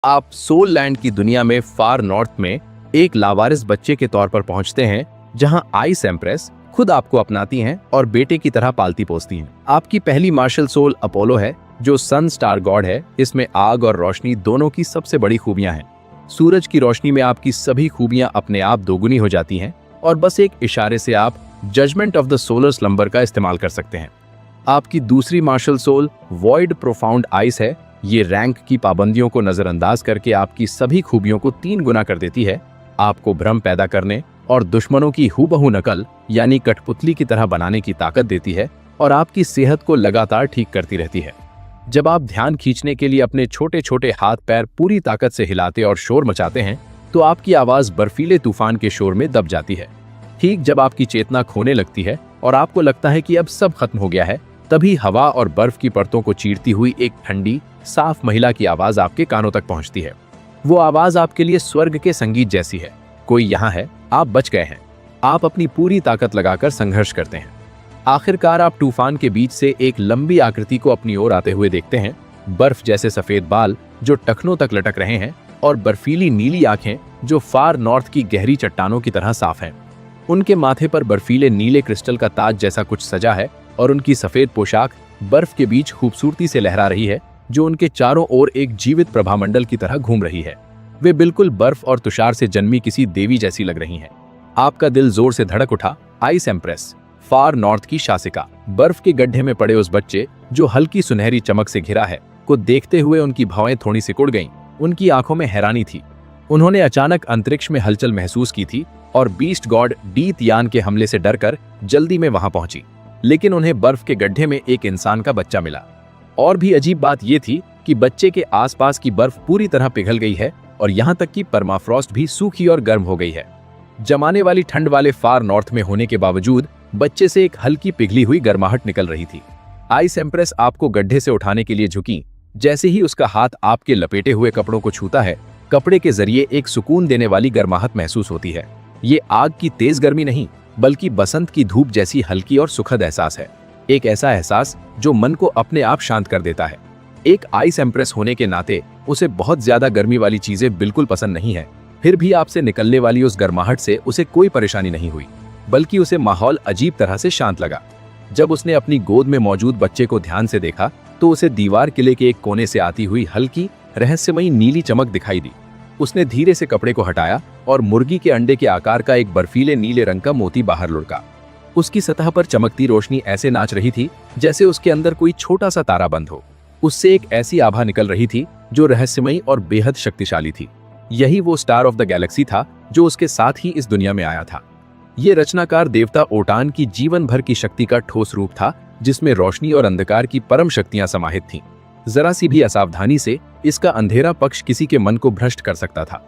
आप soul land की दुनिया में फार नॉर्थ में एक लावारिस बच्चे के तौर पर पहुंचते हैं, जहां आइस एम्प्रेस खुद आपको अपनाती हैं और बेटे की तरह पालती पोसती हैं। आपकी पहली मार्शल सोल अपोलो है, जो सन स्टार गॉड है। इसमें आग और रोशनी दोनों की सबसे बड़ी खूबियां हैं। सूरज की रोशनी में आपकी सभी खूबियां अपने आप दोगुनी हो जाती हैं और बस एक इशारे से आप judgment of the solar slumber का इस्तेमाल कर सकते हैं। आपकी दूसरी marshal soul void profound ice है। ये रैंक की पाबंदियों को नजरअंदाज करके आपकी सभी खूबियों को 3 गुना कर देती है। आपको भ्रम पैदा करने और दुश्मनों की हूबहू नकल यानी कठपुतली की तरह बनाने की ताकत देती है और आपकी सेहत को लगातार ठीक करती रहती है। जब आप ध्यान खींचने के लिए अपने छोटे छोटे हाथ पैर पूरी ताकत से हिलाते और शोर मचाते हैं, तो आपकी आवाज बर्फीले तूफान के शोर में दब जाती है। ठीक जब आपकी चेतना खोने लगती है और आपको लगता है कि अब सब खत्म हो गया है, तभी हवा और बर्फ की परतों को चीरती हुई एक ठंडी साफ महिला की आवाज आपके कानों तक पहुंचती है। वो आवाज आपके लिए स्वर्ग के संगीत जैसी है। कोई यहाँ है, आप बच गए हैं। आप अपनी पूरी ताकत लगाकर संघर्ष करते हैं। आखिरकार आप तूफान के बीच से एक लंबी आकृति को अपनी ओर आते हुए देखते हैं। बर्फ जैसे सफेद बाल जो टखनों तक लटक रहे हैं और बर्फीली नीली आंखें जो फार नॉर्थ की गहरी चट्टानों की तरह साफ हैं। उनके माथे पर बर्फीले नीले क्रिस्टल का ताज जैसा कुछ सजा है और उनकी सफेद पोशाक बर्फ के बीच खूबसूरती से लहरा रही है, जो उनके चारों ओर एक जीवित प्रभामंडल की तरह घूम रही है। वे बिल्कुल बर्फ और तुषार से जन्मी किसी देवी जैसी लग रही हैं। आपका दिल जोर से धड़क उठा। आइस एम्प्रेस, फार नॉर्थ की शासिका, बर्फ के गड्ढे में पड़े उस बच्चे जो हल्की सुनहरी चमक से घिरा है को देखते हुए उनकी भौएं थोड़ी सिकुड़ गईं। उनकी आंखों में हैरानी थी। उन्होंने अचानक अंतरिक्ष में हलचल महसूस की थी और बीस्ट गॉड डी तियान के हमले से डरकर जल्दी में वहां पहुंची। लेकिन उन्हें बर्फ के गड्ढे में एक इंसान का बच्चा मिला। और भी अजीब बात यह थी कि बच्चे के आसपास की बर्फ पूरी तरह पिघल गई है और यहाँ तक कि परमाफ्रॉस्ट भी सूखी और गर्म हो गई है। जमाने वाली ठंड वाले फार नॉर्थ में होने के बावजूद बच्चे से एक हल्की पिघली हुई गर्माहट निकल रही थी। आइस एम्प्रेस आपको गड्ढे से उठाने के लिए झुकी। जैसे ही उसका हाथ आपके लपेटे हुए कपड़ों को छूता है, कपड़े के जरिए एक सुकून देने वाली गर्माहट महसूस होती है। ये आग की तेज गर्मी नहीं, बल्कि बसंत की धूप जैसी हल्की और सुखद एहसास है। एक ऐसा एहसास जो मन को अपने आप शांत कर देता है। एक आइस एम्प्रेस होने के नाते उसे बहुत ज्यादा गर्मी वाली चीजें बिल्कुल पसंद नहीं है। फिर भी आपसे निकलने वाली उस गर्माहट से उसे कोई परेशानी नहीं हुई, बल्कि उसे माहौल अजीब तरह से शांत लगा। जब उसने अपनी गोद में मौजूद बच्चे को ध्यान से देखा, तो उसे दीवार किले के एक कोने से आती हुई हल्की रहस्यमयी नीली चमक दिखाई दी। उसने धीरे से कपड़े को हटाया और मुर्गी के अंडे के आकार का एक बर्फीले नीले रंग का मोती बाहर लुढ़का। उसकी सतह पर चमकती रोशनी ऐसे नाच रही थी जैसे उसके अंदर कोई छोटा सा तारा बंद हो। उससे एक ऐसी आभा निकल रही थी जो रहस्यमयी और बेहद शक्तिशाली थी। यही वो स्टार ऑफ द गैलेक्सी था जो उसके साथ ही इस दुनिया में आया था। ये रचनाकार देवता ओटान की जीवन भर की शक्ति का ठोस रूप था, जिसमें रोशनी और अंधकार की परम शक्तियां समाहित थीं। जरा सी भी असावधानी से इसका अंधेरा पक्ष किसी के मन को भ्रष्ट कर सकता था।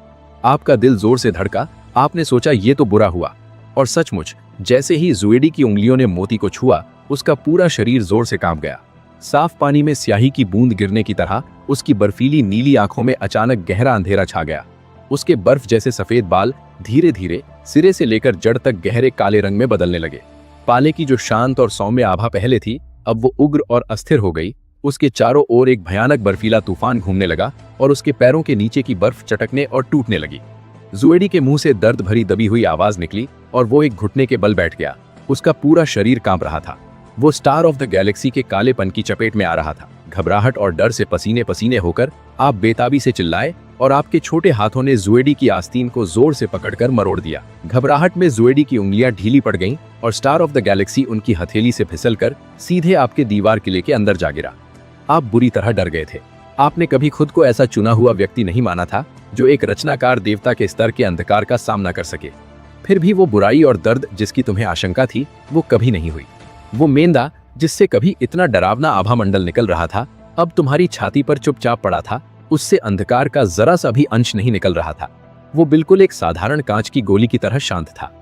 आपका दिल जोर से धड़का। आपने सोचा ये तो बुरा हुआ। और सचमुच जैसे ही ज़ुएडी की उंगलियों ने मोती को छुआ, उसका पूरा शरीर जोर से कांप गया। साफ पानी में स्याही की बूंद गिरने की तरह उसकी बर्फीली नीली आंखों में अचानक गहरा अंधेरा छा गया। उसके बर्फ जैसे सफेद बाल धीरे धीरे सिरे से लेकर जड़ तक गहरे काले रंग में बदलने लगे। पाले की जो शांत और सौम्य आभा पहले थी, अब वो उग्र और अस्थिर हो गई। उसके चारों ओर एक भयानक बर्फीला तूफान घूमने लगा और उसके पैरों के नीचे की बर्फ चटकने और टूटने लगी। ज़ुएडी के मुंह से दर्द भरी दबी हुई आवाज निकली और वो एक घुटने के बल बैठ गया। उसका पूरा शरीर कांप रहा था। वो स्टार ऑफ द गैलेक्सी के कालेपन की चपेट में आ रहा था। घबराहट और डर से पसीने पसीने होकर आप बेताबी से चिल्लाए और आपके छोटे हाथों ने ज़ुएडी की आस्तीन को जोर से पकड़कर मरोड़ दिया। घबराहट में ज़ुएडी की उंगलियां ढीली पड़ गईं और स्टार ऑफ द गैलेक्सी उनकी हथेली से फिसलकर सीधे आपके दीवार किले के अंदर जा गिरा। आप बुरी तरह डर गए थे। आपने कभी खुद को ऐसा चुना हुआ व्यक्ति नहीं माना था जो एक रचनाकार देवता के स्तर के अंधकार का सामना कर सके। फिर भी वो बुराई और दर्द जिसकी तुम्हें आशंका थी, वो कभी नहीं हुई। वो मेंदा जिससे कभी इतना डरावना आभा मंडल निकल रहा था, अब तुम्हारी छाती पर चुपचाप पड़ा था। उससे अंधकार का जरा सा भी अंश नहीं निकल रहा था। वो बिल्कुल एक साधारण कांच की गोली की तरह शांत था।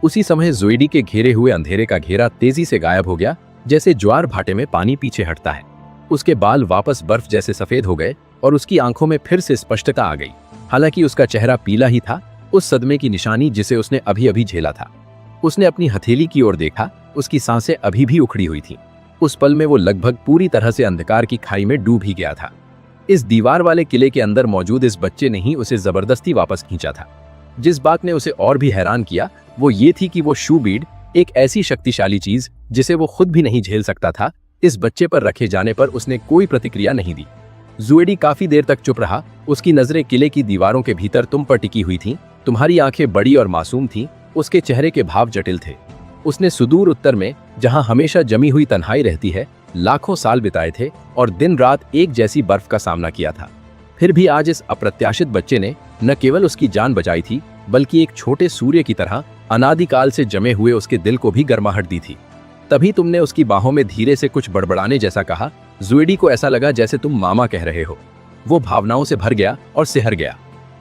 उसी समय ज़ुएडी के घेरे हुए अंधेरे का घेरा तेजी से गायब हो गया, जैसे ज्वार भाटे में पानी पीछे हटता है। उसके बाल वापस बर्फ जैसे सफेद हो गए और उसकी आंखों में फिर से स्पष्टता आ गई। हालांकि उसका चेहरा पीला ही था, उस सदमे की निशानी जिसे उसने अभी अभी झेला था। उसने अपनी हथेली की ओर देखा। उसकी सांसें अभी भी उखड़ी हुई थीं। उस पल में वो लगभग पूरी तरह से अंधकार की खाई में डूब ही गया था। इस दीवार वाले किले के अंदर मौजूद इस बच्चे ने ही उसे जबरदस्ती वापस खींचा था। जिस बात ने उसे और भी हैरान किया वो ये थी कि वो शू बीड, एक ऐसी शक्तिशाली चीज जिसे वो खुद भी नहीं झेल सकता था, इस बच्चे पर रखे जाने पर उसने कोई प्रतिक्रिया नहीं दी। जुएडी काफी देर तक चुप रहा। उसकी नजरें किले की दीवारों के भीतर तुम पर टिकी हुई थीं। तुम्हारी आंखें बड़ी और मासूम थीं। उसके चेहरे के भाव जटिल थे। उसने सुदूर उत्तर में, जहां हमेशा जमी हुई तन्हाई रहती है, लाखों साल बिताए थे और दिन रात एक जैसी बर्फ का सामना किया था। फिर भी आज इस अप्रत्याशित बच्चे ने न केवल उसकी जान बचाई थी, बल्कि एक छोटे सूर्य की तरह अनादिकाल से जमे हुए उसके दिल को भी गर्माहट दी थी। तभी तुमने उसकी बाहों में धीरे से कुछ बड़बड़ाने जैसा कहा। जुएडी को ऐसा लगा जैसे तुम मामा कह रहे हो। वो भावनाओं से भर गया और सिहर गया।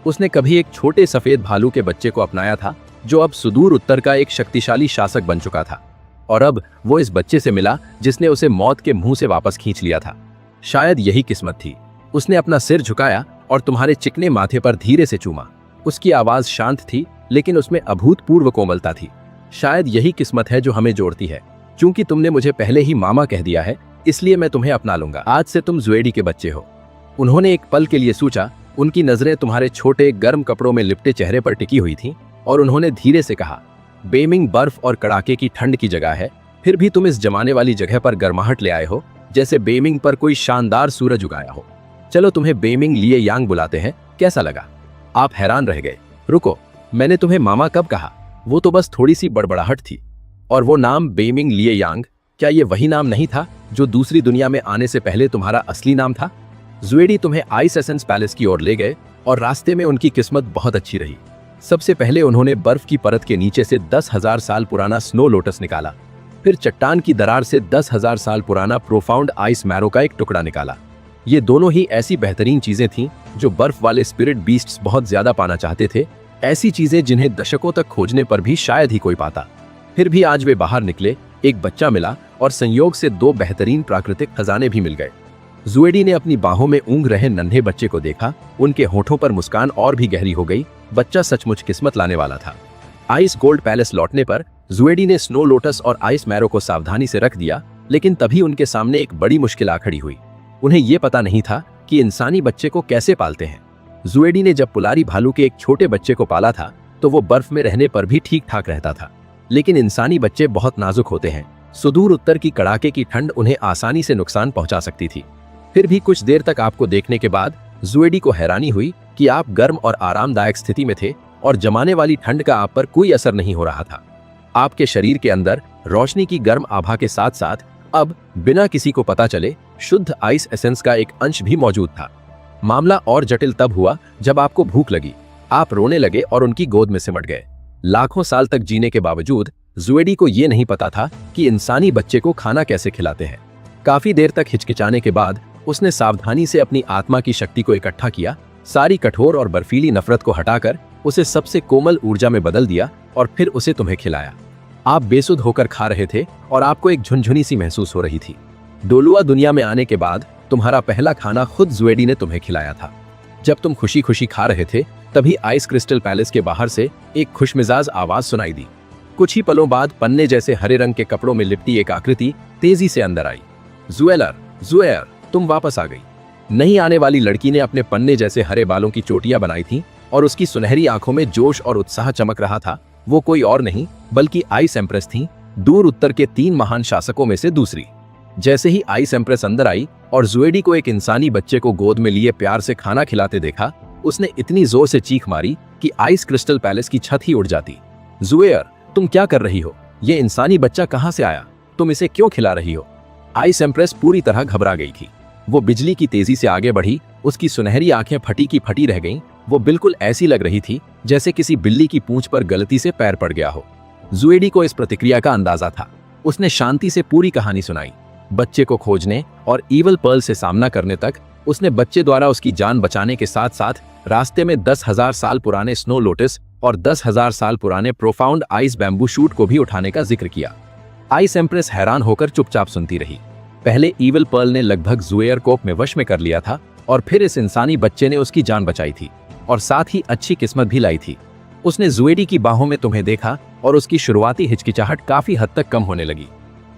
उसने कभी एक छोटे सफेद भालू के बच्चे को अपनाया था, जो अब सुदूर उत्तर का एक शक्तिशाली शासक बन चुका था, और अब वो इस बच्चे से मिला जिसने उसे मौत के मुंह से वापस खींच लिया था। शायद यही किस्मत थी। उसने अपना सिर झुकाया और तुम्हारे चिकने माथे पर धीरे से चूमा। उसकी आवाज शांत थी, लेकिन उसमें अभूतपूर्व कोमलता थी। शायद यही किस्मत है जो हमें जोड़ती है। क्योंकि तुमने मुझे पहले ही मामा कह दिया है, इसलिए मैं तुम्हें अपना लूंगा। आज से तुम जुएडी के बच्चे हो। उन्होंने एक पल के लिए सोचा। उनकी नजरें तुम्हारे छोटे गर्म कपड़ों में लिपटे चेहरे पर टिकी हुई थीं, और उन्होंने धीरे से कहा, बेमिंग बर्फ और कड़ाके की ठंड की जगह है, फिर भी तुम इस जमाने वाली जगह पर गर्माहट ले आए हो, जैसे बेमिंग पर कोई शानदार सूरज उगाया हो। चलो तुम्हें बेमिंग लिए यांग बुलाते हैं, कैसा लगा? आप हैरान रह गए। रुको, मैंने तुम्हें मामा कब कहा? वो तो बस थोड़ी सी बड़बड़ाहट थी। और वो नाम बेमिंग लिए यांग, क्या ये वही नाम नहीं था जो दूसरी दुनिया में आने से पहले तुम्हारा असली नाम था? जुएडी तुम्हें आइस एसेंस पैलेस की ओर ले गए, और रास्ते में उनकी किस्मत बहुत अच्छी रही। सबसे पहले उन्होंने बर्फ की परत के नीचे से 10,000 साल पुराना स्नो लोटस निकाला। फिर चट्टान की दरार से 10,000 साल पुराना प्रोफाउंड आइस मैरो का एक टुकड़ा निकाला। ये दोनों ही ऐसी बेहतरीन चीजें थीं जो बर्फ वाले स्पिरिट बीस्ट्स बहुत ज्यादा पाना चाहते थे, ऐसी चीजें जिन्हें दशकों तक खोजने पर भी शायद ही कोई पाता। फिर भी आज वे बाहर निकले, एक बच्चा मिला, और संयोग से 2 बेहतरीन प्राकृतिक खजाने भी मिल गए। जुएडी ने अपनी बाहों में ऊँग रहे नन्हे बच्चे को देखा। उनके होठों पर मुस्कान और भी गहरी हो गई। बच्चा सचमुच किस्मत लाने वाला था। आइस गोल्ड पैलेस लौटने पर जुएडी ने स्नो लोटस और आइस मैरो को सावधानी से रख दिया, लेकिन तभी उनके सामने एक बड़ी मुश्किल आ खड़ी हुई। उन्हें यह पता नहीं था कि इंसानी बच्चे को कैसे पालते हैं। जुएडी ने जब पुलारी भालू के एक छोटे बच्चे को पाला था, तो वो बर्फ में रहने पर भी ठीक ठाक रहता था, लेकिन इंसानी बच्चे बहुत नाजुक होते हैं। सुदूर उत्तर की कड़ाके की ठंड उन्हें आसानी से नुकसान पहुंचा सकती थी। फिर भी कुछ देर तक आपको देखने के बाद जुएडी को हैरानी हुई कि आप गर्म और आरामदायक स्थिति में थे, और जमाने वाली ठंड का आप पर कोई असर नहीं हो रहा था। आपके शरीर के अंदर रोशनी की गर्म आभा के साथ साथ अब बिना किसी को पता चले शुद्ध आइस एसेंस का एक अंश भी मौजूद था। मामला और जटिल तब हुआ जब आपको भूख लगी। आप रोने लगे और उनकी गोद में सिमट गए। लाखों साल तक जीने के बावजूद जुएडी को यह नहीं पता था कि इंसानी बच्चे को खाना कैसे खिलाते हैं। काफी देर तक हिचकिचाने के बाद उसने सावधानी से अपनी आत्मा की शक्ति को इकट्ठा किया, सारी कठोर और बर्फीली नफरत को हटाकर उसे सबसे कोमल ऊर्जा में बदल दिया, और फिर उसे तुम्हें खिलाया। आप बेसुध होकर खा रहे थे और आपको एक झुनझुनी सी महसूस हो रही थी। डोलुआ दुनिया में आने के बाद तुम्हारा पहला खाना खुद जुएडी ने तुम्हें खिलाया था। जब तुम खुशी खुशी खा रहे थे, तभी आइस क्रिस्टल पैलेस के बाहर से एक खुशमिजाज आवाज सुनाई दी। कुछ ही पलों बाद पन्ने जैसे हरे रंग के कपड़ों में लिपटी एक आकृति तेजी से अंदर आई। जुएयर, तुम वापस आ गई। नहीं आने वाली लड़की ने अपने पन्ने जैसे हरे बालों की चोटियां बनाई थीं, और उसकी सुनहरी आंखों में जोश और उत्साह चमक रहा था। वो कोई और नहीं बल्कि आइस एम्प्रेस थीं, दूर उत्तर के 3 महान शासकों में से दूसरी। जैसे ही आइस एम्प्रेस अंदर आई और जुएडी को एक इंसानी बच्चे को गोद में लिए प्यार से खाना खिलाते देखा, उसने इतनी जोर से चीख मारी कि आइस क्रिस्टल पैलेस की छत ही उड़ जाती। जुएयर, तुम क्या कर रही हो? ये इंसानी बच्चा कहां से आया? तुम इसे क्यों खिला रही हो? आइस एम्प्रेस पूरी तरह घबरा गई थी। वो बिजली की तेजी से आगे बढ़ी। उसकी सुनहरी आंखें फटी की फटी रह गईं। वो बिल्कुल ऐसी लग रही थी जैसे किसी बिल्ली की पूंछ पर गलती से पैर पड़ गया हो। जुएडी को इस प्रतिक्रिया का अंदाजा था। उसने शांति से पूरी कहानी सुनाई। बच्चे को खोजने और ईवल पर्ल से सामना करने तक उसने बच्चे द्वारा उसकी जान बचाने के साथ साथ रास्ते में 10,000 साल पुराने स्नो लोटस और 10,000 साल पुराने प्रोफाउंड आइस बैम्बू शूट को भी उठाने का जिक्र किया। आइस एम्प्रेस हैरान होकर चुपचाप सुनती रही। पहले ईवल पर्ल ने लगभग जुएयर को अपने वश में कर लिया था, और फिर इस इंसानी बच्चे ने उसकी जान बचाई थी, और साथ ही अच्छी किस्मत भी लाई थी। उसने जुएडी की बाहों में तुम्हें देखा, और उसकी शुरुआती हिचकिचाहट काफी हद तक कम होने लगी।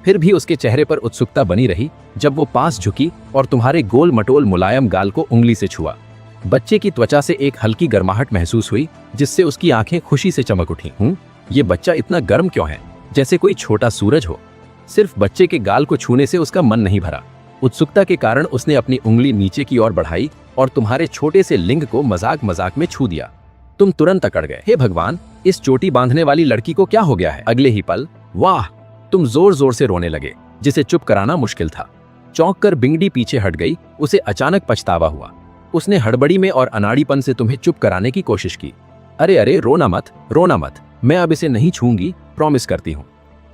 फिर भी उसके चेहरे पर उत्सुकता बनी रही जब वो पास झुकी और तुम्हारे गोल मटोल मुलायम गाल को उंगली से छुआ। बच्चे की त्वचा से एक हल्की गर्माहट महसूस हुई जिससे उसकी आंखें खुशी से चमक उठी। ये बच्चा इतना गर्म क्यों है, जैसे कोई छोटा सूरज हो। सिर्फ बच्चे के गाल को छूने से उसका मन नहीं भरा। उत्सुकता के कारण उसने अपनी उंगली नीचे की ओर बढ़ाई और तुम्हारे छोटे से लिंग को मजाक मजाक में छू दिया। तुम तुरंत अकड़ गए। हे भगवान, इस चोटी बांधने वाली लड़की को क्या हो गया है। अगले ही पल वाह, तुम जोर जोर से रोने लगे जिसे चुप कराना मुश्किल था। चौंक कर बिंगडी पीछे हट गई। उसे अचानक पछतावा हुआ। उसने हड़बड़ी में और अनाड़ीपन से तुम्हें चुप कराने की कोशिश की। अरे अरे, रोना मत, मैं अब इसे नहीं छूंगी, प्रॉमिस करती हूँ।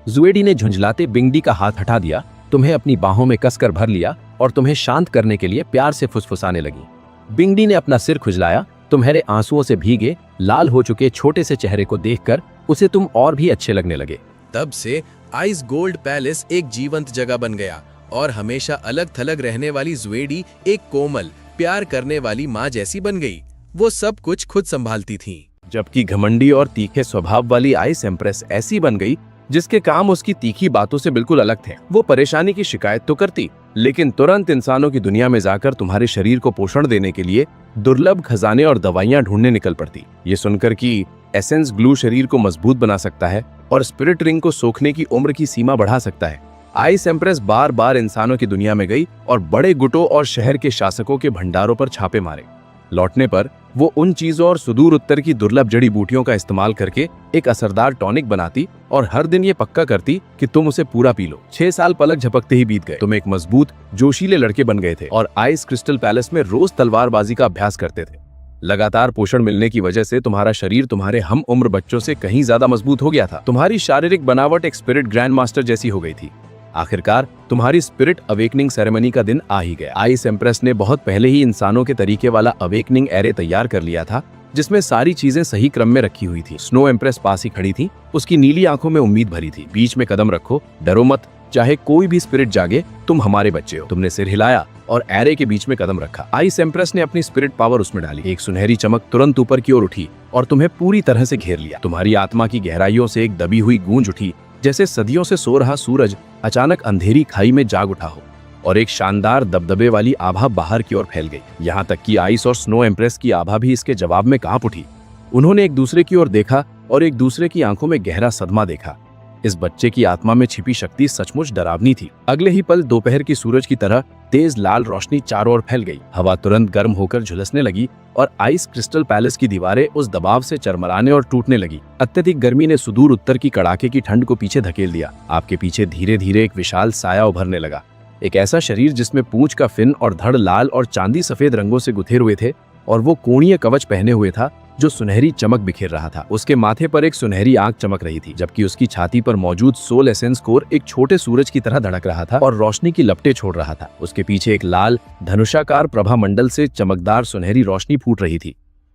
जुएडी ने झुंझलाते बिंगडी का हाथ हटा दिया, तुम्हें अपनी बाहों में कसकर भर लिया और तुम्हें शांत करने के लिए प्यार से फुसफुसाने लगी। बिंगडी ने अपना सिर खुजलाया। तुम्हारे आंसुओं से भीगे लाल हो चुके छोटे से चेहरे को देखकर उसे तुम और भी अच्छे लगने लगे। तब से आइस गोल्ड पैलेस एक जीवंत जगह बन गया और हमेशा अलग थलग रहने वाली जुएडी एक कोमल, प्यार करने वाली माँ जैसी बन गई। वो सब कुछ खुद संभालती थी। जबकि घमंडी और तीखे स्वभाव वाली आइस एम्प्रेस ऐसी बन गई जिसके काम उसकी तीखी बातों से बिल्कुल अलग थे। वो परेशानी की शिकायत तो करती, लेकिन तुरंत इंसानों की दुनिया में जाकर तुम्हारे शरीर को पोषण देने के लिए दुर्लभ खजाने और दवाइयां ढूंढने निकल पड़ती। ये सुनकर कि एसेंस ग्लू शरीर को मजबूत बना सकता है और स्पिरिट रिंग को सोखने की उम्र की सीमा बढ़ा सकता है, आइस एम्प्रेस बार बार इंसानों की दुनिया में गई और बड़े गुटों और शहर के शासकों के भंडारों पर छापे मारे। लौटने पर वो उन चीजों और सुदूर उत्तर की दुर्लभ जड़ी बूटियों का इस्तेमाल करके एक असरदार टॉनिक बनाती और हर दिन ये पक्का करती कि तुम उसे पूरा पी लो। 6 साल पलक झपकते ही बीत गए। तुम एक मजबूत, जोशीले लड़के बन गए थे और आइस क्रिस्टल पैलेस में रोज तलवारबाजी का अभ्यास करते थे। लगातार पोषण मिलने की वजह से तुम्हारा शरीर तुम्हारे हम उम्र बच्चों से कहीं ज्यादा मजबूत हो गया था। तुम्हारी शारीरिक बनावट एक स्पिरिट ग्रैंड मास्टर जैसी हो गई थी। आखिरकार तुम्हारी स्पिरिट अवेकनिंग सेरेमनी का दिन आ ही गया। आइस एम्प्रेस ने बहुत पहले ही इंसानों के तरीके वाला अवेकनिंग एरे तैयार कर लिया था जिसमें सारी चीजें सही क्रम में रखी हुई थी। स्नो एम्प्रेस पास ही खड़ी थी, उसकी नीली आंखों में उम्मीद भरी थी। बीच में कदम रखो, डरो मत, चाहे कोई भी स्पिरिट जागे, तुम हमारे बच्चे हो। तुमने सिर हिलाया और एरे के बीच में कदम रखा। आइस एम्प्रेस ने अपनी स्पिरिट पावर उसमें डाली। एक सुनहरी चमक तुरंत ऊपर की ओर उठी और तुम्हें पूरी तरह से घेर लिया। तुम्हारी आत्मा की गहराइयों से एक दबी हुई गूंज उठी, जैसे सदियों से सो रहा सूरज अचानक अंधेरी खाई में जाग उठा हो, और एक शानदार दबदबे वाली आभा बाहर की ओर फैल गई। यहाँ तक कि आइस और स्नो एम्प्रेस की आभा भी इसके जवाब में कांप उठी। उन्होंने एक दूसरे की ओर देखा और एक दूसरे की आंखों में गहरा सदमा देखा। इस बच्चे की आत्मा में छिपी शक्ति सचमुच डरावनी थी। अगले ही पल दोपहर की सूरज की तरह तेज लाल रोशनी चारों ओर फैल गई। हवा तुरंत गर्म होकर झुलसने लगी और आइस क्रिस्टल पैलेस की दीवारें उस दबाव से चरमराने और टूटने लगी। अत्यधिक गर्मी ने सुदूर उत्तर की कड़ाके की ठंड को पीछे धकेल दिया। आपके पीछे धीरे धीरे एक विशाल साया उभरने लगा, एक ऐसा शरीर जिसमें पूंछ का फिन और धड़ लाल और चांदी सफेद रंगों से गुथे हुए थे, और वो कोणीय कवच पहने हुए था जो सुनहरी चमक बिखेर रहा था। उसके माथे पर एक सुनहरी आंख चमक रही थी, जबकि उसकी छाती पर मौजूद सोल एसेंस कोर एक छोटे सूरज की तरह धड़क रहा था और रोशनी की लपटें छोड़ रहा था। उसके पीछे एक लाल धनुषाकार प्रभा मंडल से चमकदार सुनहरी रोशनी फूट रही थी।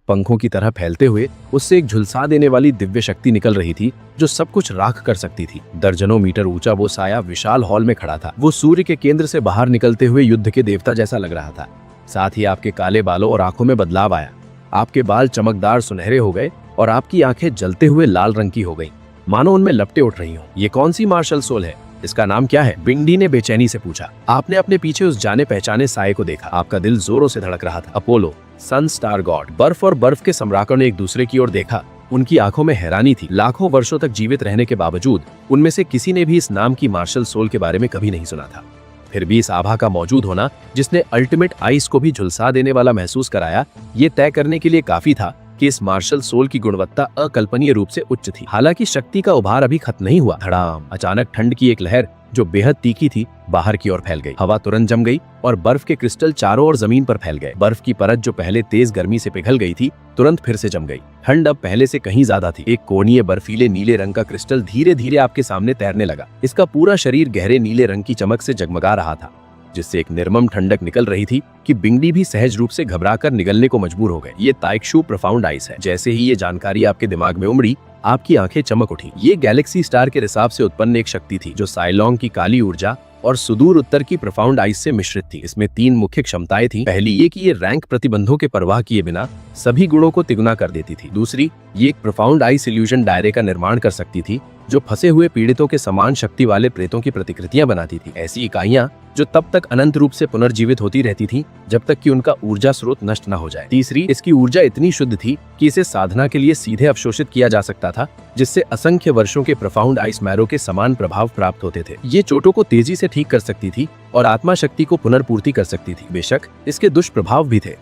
पंखों की तरह फैलते हुए उससे एक झुलसा देने वाली दिव्य शक्ति निकल रही थी जो सब कुछ राख कर सकती थी। दर्जनों मीटर ऊंचा वो साया विशाल हॉल में खड़ा था। वो सूर्य के केंद्र से बाहर निकलते हुए युद्ध के देवता जैसा लग रहा था। साथ ही आपके काले बालों और आंखों में बदलाव आया। आपके बाल चमकदार सुनहरे हो गए और आपकी आंखें जलते हुए लाल रंग की हो गईं, मानो उनमें लपटें उठ रही हों। ये कौन सी मार्शल सोल है? इसका नाम क्या है? बिंगडी ने बेचैनी से पूछा। आपने अपने पीछे उस जाने पहचाने साये को देखा। आपका दिल जोरों से धड़क रहा था। अपोलो, सन स्टार गॉड। बर्फ और बर्फ के सम्राटों ने एक दूसरे की ओर देखा। उनकी आंखों में हैरानी थी। लाखों वर्षों तक जीवित रहने के बावजूद उनमें से किसी ने भी इस नाम की मार्शल सोल के बारे में कभी नहीं सुना था। फिर भी इस आभा का मौजूद होना, जिसने अल्टीमेट आइस को भी झुलसा देने वाला महसूस कराया, ये तय करने के लिए काफी था कि इस मार्शल सोल की गुणवत्ता अकल्पनीय रूप से उच्च थी। हालांकि शक्ति का उभार अभी खत्म नहीं हुआ। धड़ाम, अचानक ठंड की एक लहर जो बेहद तीखी थी बाहर की ओर फैल गई। हवा तुरंत जम गई और बर्फ के क्रिस्टल चारों ओर जमीन पर फैल गए। बर्फ की परत जो पहले तेज गर्मी से पिघल गई थी, तुरंत फिर से जम गई। ठंड अब पहले से कहीं ज्यादा थी। एक कोणीय बर्फीले नीले रंग का क्रिस्टल धीरे धीरे आपके सामने तैरने लगा। इसका पूरा शरीर गहरे नीले रंग की चमक से जगमगा रहा था, जिससे एक निर्मम ठंडक निकल रही थी कि बिंगडी भी सहज रूप से घबराकर निगलने को मजबूर हो गए। ये ताइक्शू प्रोफाउंड आइस है। जैसे ही ये जानकारी आपके दिमाग में उमड़ी, आपकी आंखें चमक उठी। ये गैलेक्सी स्टार के रिसाव से उत्पन्न एक शक्ति थी जो साइलोंग की काली ऊर्जा और सुदूर उत्तर की प्रोफाउंड आइस से मिश्रित थी। इसमें 3 मुख्य क्षमताएं थी। पहली ये कि ये रैंक प्रतिबंधों के परवाह किए बिना सभी गुणों को तिगुना कर देती थी। दूसरी, ये एक प्रोफाउंड आइस इल्यूजन दायरे का निर्माण कर सकती थी जो फंसे हुए पीड़ितों के समान शक्ति वाले प्रेतों की प्रतिकृतियां बनाती थी। ऐसी इकाइयां जो तब तक अनंत रूप से पुनर्जीवित होती रहती थीं जब तक कि उनका ऊर्जा स्रोत नष्ट न हो जाए। तीसरी, इसकी ऊर्जा इतनी शुद्ध थी कि इसे साधना के लिए सीधे अवशोषित किया जा सकता था, जिससे असंख्य वर्षों के प्रोफाउंड आइस मैरो के समान प्रभाव प्राप्त होते थे। ये चोटों को तेजी से ठीक कर सकती थी और आत्मा शक्ति को पुनर्पूर्ति कर सकती थी। बेशक इसके दुष्प्रभाव भी थे।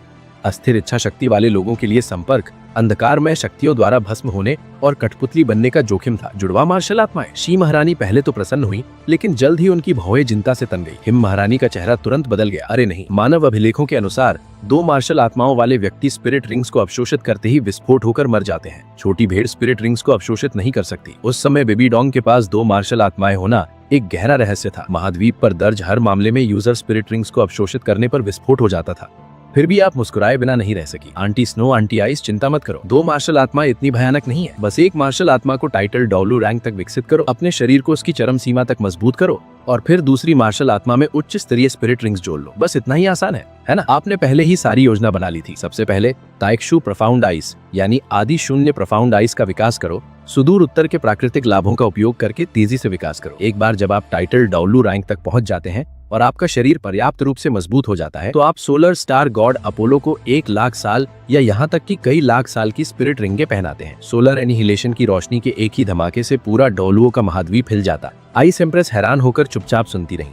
अस्थिर इच्छा शक्ति वाले लोगों के लिए संपर्क अंधकारमय शक्तियों द्वारा भस्म होने और कठपुतली बनने का जोखिम था। जुड़वा मार्शल आत्माएं। शी महारानी पहले तो प्रसन्न हुई, लेकिन जल्द ही उनकी भौहें चिंता से तन गई। हिम महारानी का चेहरा तुरंत बदल गया। अरे नहीं, मानव अभिलेखों के अनुसार 2 मार्शल आत्माओं वाले व्यक्ति स्पिरिट रिंग्स को अवशोषित करते ही विस्फोट होकर मर जाते हैं। छोटी भेड़ स्पिरिट रिंग्स को अवशोषित नहीं कर सकती। उस समय बेबी डोंग के पास 2 मार्शल आत्माएं होना एक गहरा रहस्य था। महाद्वीप पर दर्ज हर मामले में यूजर स्पिरिट रिंग्स को अवशोषित करने पर विस्फोट हो जाता था। फिर भी आप मुस्कुराए बिना नहीं रह सकी। आंटी स्नो, आंटी आइस, चिंता मत करो। 2 मार्शल आत्मा इतनी भयानक नहीं है। बस एक मार्शल आत्मा को टाइटल डॉलू रैंक तक विकसित करो, अपने शरीर को उसकी चरम सीमा तक मजबूत करो और फिर दूसरी मार्शल आत्मा में उच्च स्तरीय स्पिरिट रिंग्स जोड़ लो। बस इतना ही आसान है ना? आपने पहले ही सारी योजना बना ली थी। सबसे पहले ताइक्शु प्रोफाउंड आइस यानी आदि शून्य प्रोफाउंड आइस का विकास करो। सुदूर उत्तर के प्राकृतिक लाभों का उपयोग करके तेजी से विकास करो। एक बार जब आप टाइटल डॉलू रैंक तक पहुंच जाते हैं और आपका शरीर पर्याप्त रूप से मजबूत हो जाता है, तो आप सोलर स्टार गॉड अपोलो को 1 लाख साल या यहाँ तक कि कई लाख साल की स्पिरिट रिंगे पहनाते हैं। सोलर एनिहिलेशन की रोशनी के एक ही धमाके से पूरा डोलुओ का महाद्वीप हिल जाता। आइस एम्प्रेस हैरान होकर चुपचाप सुनती रही।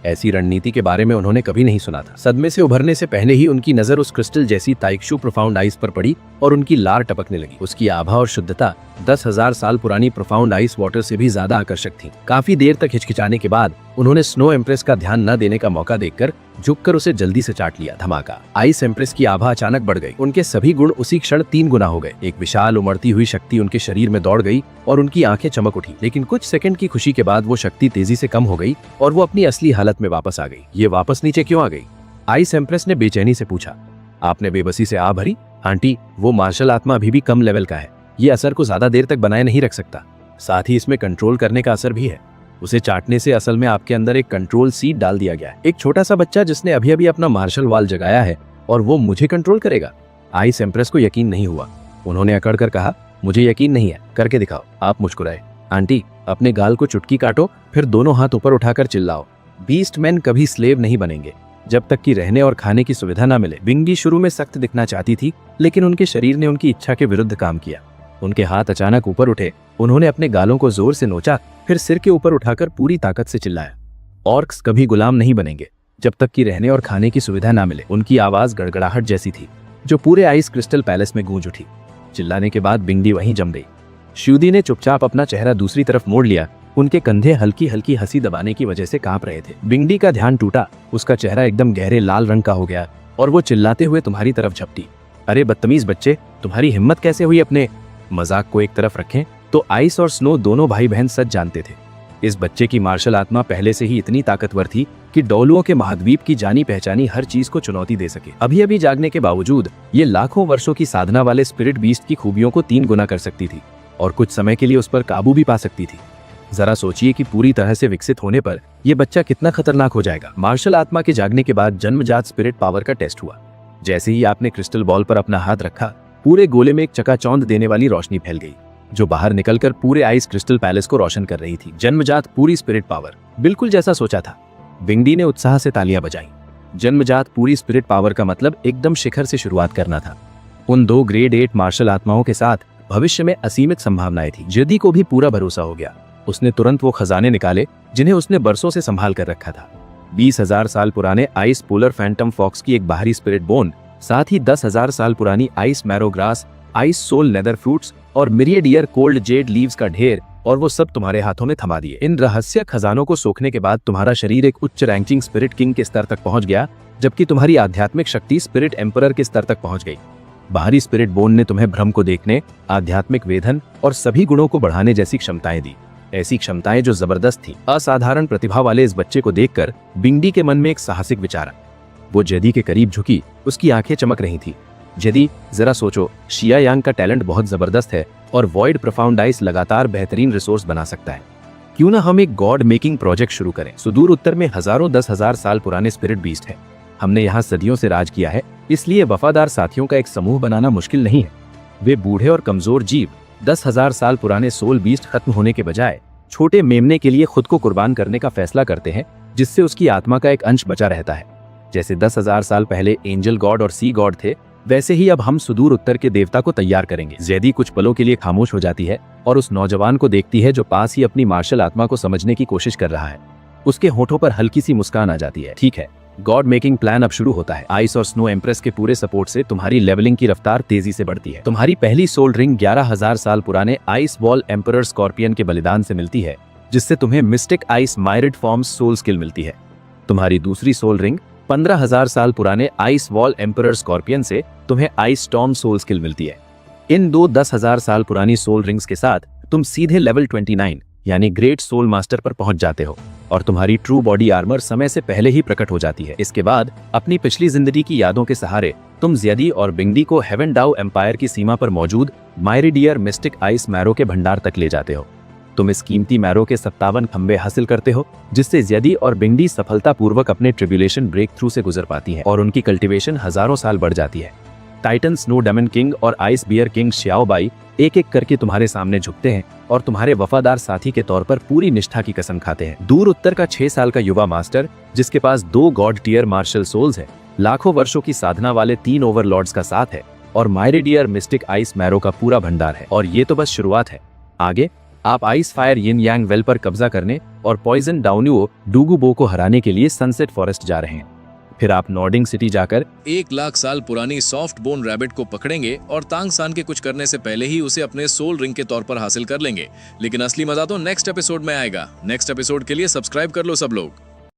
ऐसी रणनीति के बारे में उन्होंने कभी नहीं सुना था। सदमे से उभरने से पहले ही उनकी नजर उस क्रिस्टल जैसी ताइक्शु प्रोफाउंड आइस पर पड़ी और उनकी लार टपकने लगी। उसकी आभा और शुद्धता 10,000 साल पुरानी प्रोफाउंड आइस वाटर से भी ज्यादा आकर्षक थी। काफी देर तक हिचकिचाने के बाद उन्होंने स्नो एम्प्रेस का ध्यान न देने का मौका देखकर झुककर उसे जल्दी से चाट लिया। धमाका। आइस एम्प्रेस की आभा अचानक बढ़ गई। उनके सभी गुण उसी क्षण 3 गुना हो गए। एक विशाल उमड़ती हुई शक्ति उनके शरीर में दौड़ गई और उनकी आंखें चमक उठी। लेकिन कुछ सेकंड की खुशी के बाद वो शक्ति तेजी से कम हो गई और वो अपनी असली हालत में वापस आ गई। ये वापस नीचे क्यों आ गई? आइस एम्प्रेस ने बेचैनी से पूछा। आपने बेबसी से आ भरी? आंटी, वो मार्शल आत्मा अभी भी कम लेवल का है। ये असर को ज्यादा देर तक बनाए नहीं रख सकता। साथ ही इसमें कंट्रोल करने का असर भी है। उसे चाटने से असल में आपके अंदर एक कंट्रोल सीड डाल दिया गया है। एक छोटा सा बच्चा जिसने अभी अभी अपना मार्शल वाल जगाया है और वो मुझे कंट्रोल करेगा? आइस एम्प्रेस को यकीन नहीं हुआ। उन्होंने अकड़ कर कहा, मुझे यकीन नहीं है, करके दिखाओ। आप मुस्कुराए। आंटी, अपने गाल को चुटकी काटो, फिर दोनों हाथ ऊपर उठाकर चिल्लाओ। बीस्ट मैन कभी स्लेव नहीं बनेंगे जब तक कि रहने और खाने की सुविधा न मिले। बिंगी शुरू में सख्त दिखना चाहती थी, लेकिन उनके शरीर ने उनकी इच्छा के विरुद्ध काम किया। उनके हाथ अचानक ऊपर उठे। उन्होंने अपने गालों को जोर से नोचा, फिर सिर के ऊपर उठाकर पूरी ताकत से चिल्लाया। ऑर्क्स कभी गुलाम नहीं बनेंगे जब तक कि रहने और खाने की सुविधा ना मिले। उनकी आवाज गड़गड़ाहट जैसी थी जो पूरे आइस क्रिस्टल पैलेस में गूंज उठी। चिल्लाने के बाद बिंगी वहीं जम गई। श्यूदी ने चुपचाप अपना चेहरा दूसरी तरफ मोड़ लिया। उनके कंधे हल्की हल्की हंसी दबाने की वजह से कांप रहे थे। बिंगी का ध्यान टूटा। उसका चेहरा एकदम गहरे लाल रंग का हो गया और वो चिल्लाते हुए तुम्हारी तरफ झपटी। अरे बदतमीज बच्चे, तुम्हारी हिम्मत कैसे हुई? अपने मजाक को एक तरफ रखें तो आइस और स्नो दोनों भाई बहन सच जानते थे। इस बच्चे की मार्शल आत्मा पहले से ही इतनी ताकतवर थी कि डोलुओं के महाद्वीप की जानी पहचानी हर चीज को चुनौती दे सके। अभी अभी जागने के बावजूद ये लाखों वर्षों की साधना वाले स्पिरिट बीस्ट की खूबियों को 3 गुना कर सकती थी और कुछ समय के लिए उस पर काबू भी पा सकती थी। जरा सोचिए कि पूरी तरह से विकसित होने पर यह बच्चा कितना खतरनाक हो जाएगा। मार्शल आत्मा के जागने के बाद जन्मजात स्पिरिट पावर का टेस्ट हुआ। जैसे ही आपने क्रिस्टल बॉल पर अपना हाथ रखा, पूरे गोले में एक चकाचौंध देने वाली रोशनी फैल गई जो बाहर निकलकर पूरे आइस क्रिस्टल पैलेस को रोशन कर रही थी। जन्मजात पूरी स्पिरिट पावर, बिल्कुल जैसा सोचा था। बिंगी ने उत्साह से तालियां बजाई। जन्मजात पूरी स्पिरिट पावर का मतलब एकदम शिखर से शुरुआत करना था। उन 2 ग्रेड 8 मार्शल आत्माओं के साथ भविष्य में असीमित संभावनाएं थी। जदी को भी पूरा भरोसा हो गया। उसने तुरंत वो खजाने निकाले जिन्हें उसने बरसों से संभाल कर रखा था। 20,000 साल पुराने आइस पोलर फैंटम फॉक्स की एक बाहरी स्पिरिट बोन, साथ ही 10,000 साल पुरानी ice marrow grass, ice soul nether fruits और myriad year cold jade leaves का ढेर, और वो सब तुम्हारे हाथों में थमा दिए। इन रहस्य खजानों को सोखने के बाद तुम्हारा शरीर एक उच्च रैंकिंग स्पिरिट किंग के स्तर तक पहुंच गया, जबकि तुम्हारी आध्यात्मिक शक्ति स्पिरिट एम्परर के स्तर तक पहुंच गई। बाहरी स्पिरिट बोन ने तुम्हें भ्रम को देखने, आध्यात्मिक वेधन और सभी गुणों को बढ़ाने जैसी क्षमताएं दी। ऐसी क्षमताएं जो जबरदस्त थी। असाधारण प्रतिभा वाले इस बच्चे को देखकर बिंगी के मन में एक साहसिक विचार। वो जेदी के करीब झुकी। उसकी आंखें चमक रही थी। जेदी, जरा सोचो, शिया यांग का टैलेंट बहुत जबरदस्त है और वॉइड प्रोफाउंड आइस लगातार बेहतरीन रिसोर्स बना सकता है। क्यों ना हम एक गॉड मेकिंग प्रोजेक्ट शुरू करें? सुदूर उत्तर में हजारों 10,000 साल पुराने स्पिरिट बीस्ट है। हमने यहाँ सदियों से राज किया है, इसलिए वफादार साथियों का एक समूह बनाना मुश्किल नहीं है। वे बूढ़े और कमजोर जीव 10,000 साल पुराने सोल बीस्ट खत्म होने के बजाय छोटे मेमने के लिए खुद को कुर्बान करने का फैसला करते हैं, जिससे उसकी आत्मा का एक अंश बचा रहता है। जैसे 10,000 साल पहले एंजल गॉड और सी गॉड थे, वैसे ही अब हम सुदूर उत्तर के देवता को तैयार करेंगे। ज़ेदी कुछ पलों के लिए खामोश हो जाती है और उस नौजवान को देखती है जो पास ही अपनी मार्शल आत्मा को समझने की कोशिश कर रहा है। उसके होठों पर हल्की सी मुस्कान आ जाती है। ठीक है, गॉड मेकिंग प्लान अब शुरू होता है। आइस और स्नो एम्प्रेस के पूरे सपोर्ट से तुम्हारी लेवलिंग की रफ्तार तेजी से बढ़ती है। तुम्हारी पहली सोल रिंग 11,000 साल पुराने आइस वॉल एम्परर स्कॉर्पियन के बलिदान से मिलती है, जिससे तुम्हें mystic ice myriad forms soul skill मिलती है। तुम्हारी दूसरी सोल रिंग 15,000 साल पुराने आइस वॉल एम्परर स्कॉर्पियन से तुम्हें आइस स्टॉर्म सोल स्किल मिलती है। इन दो 10,000 साल पुरानी सोल रिंग्स के साथ तुम सीधे लेवल 29 यानी ग्रेट सोल मास्टर पर पहुंच जाते हो और तुम्हारी ट्रू बॉडी आर्मर समय से पहले ही प्रकट हो जाती है। इसके बाद अपनी पिछली जिंदगी की यादों के सहारे तुम ज़ेदी और बिंगडी को हेवन डाउ एम्पायर की सीमा पर मौजूद मायरिडियर मिस्टिक आइस मैरो के भंडार तक ले जाते हो। तुम इस कीमती मैरो के 57 खंबे हासिल करते हो, जिससे ज़ेदी और बिंगडी सफलतापूर्वक अपने ट्रिब्यूलेशन ब्रेक थ्रू से गुजर पाती है और उनकी कल्टीवेशन हजारों साल बढ़ जाती है। टाइटन स्नो डेमन किंग और आइस बियर किंग श्याओबाई एक एक करके तुम्हारे सामने झुकते हैं और तुम्हारे वफादार साथी के तौर पर पूरी निष्ठा की कसम खाते हैं। दूर उत्तर का 6 साल का युवा मास्टर, जिसके पास 2 गॉड टियर मार्शल सोल्स है, लाखों वर्षों की साधना वाले 3 ओवरलॉर्ड्स का साथ है और मायरिडियर मिस्टिक आइस मैरो का पूरा भंडार है। और ये तो बस शुरुआत है। आगे आप आइस फायर यिन यांग वेल पर कब्जा करने और पॉइजन डाउनुओ डूगुबो को हराने के लिए सनसेट फॉरेस्ट जा रहे हैं। फिर आप नॉर्डिंग सिटी जाकर 1,00,000 साल पुरानी सॉफ्ट बोन रैबिट को पकड़ेंगे और तांग सान के कुछ करने से पहले ही उसे अपने सोल रिंग के तौर पर हासिल कर लेंगे। लेकिन असली मजा तो नेक्स्ट एपिसोड में आएगा। नेक्स्ट एपिसोड के लिए सब्सक्राइब कर लो सब लोग।